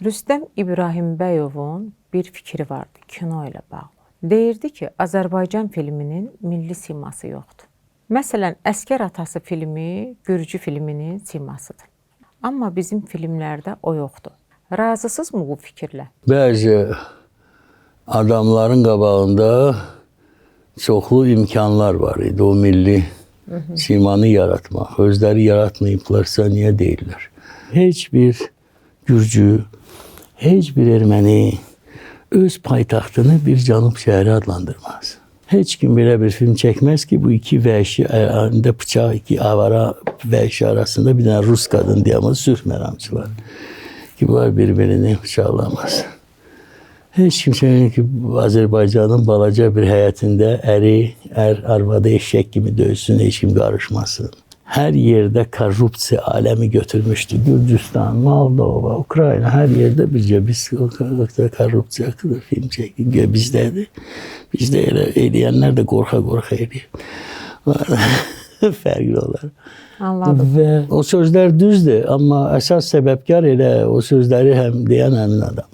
Rüstəm İbrahimbəyovun bir fikri vardı kino ilə bağlı. Deyirdi ki, Azərbaycan filminin milli siması yoxdur. Məsələn, Əsgər Atası filmi Gürcü filminin simasıdır. Amma bizim filmlərdə o yoxdur. Razısınızmı bu fikirlə? Bəzi adamların qabağında çoxlu imkanlar var idi o milli simanı yaratmaq. Özləri yaratmayıblarsa niyə deyirlər? Heç bir Gürcü, heç bir erməni öz paytaxtını bir cənub şəhəri adlandırmaz. Heç kim belə bir film çəkməz ki, bu iki vəhşi, əlində bıçaq, iki avara vəhşi arasında bir dənə Rus qadın deyəməz, sülh məramçılar. Ki, bunlar bir-birini bıçaqlamaz. Heç kimsenin ki, Azərbaycanın balaca bir həyətində əri, arvadı eşək kimi döysün, heç kim qarışmasın. Hər yerdə korrupsiya aləmi götürmüşdü. Gürcüstan, Moldova, Ukrayna, hər yerdə bircə biz korrupsiya haqqında film çəkdik. Bizdədir. Bizdə elə eləyənlər də qorxa-qorxa eləyir. Fərqli olar. Anladım. Və o sözlər düzdür, amma əsas səbəbkar elə o sözləri həm deyən həmin adam.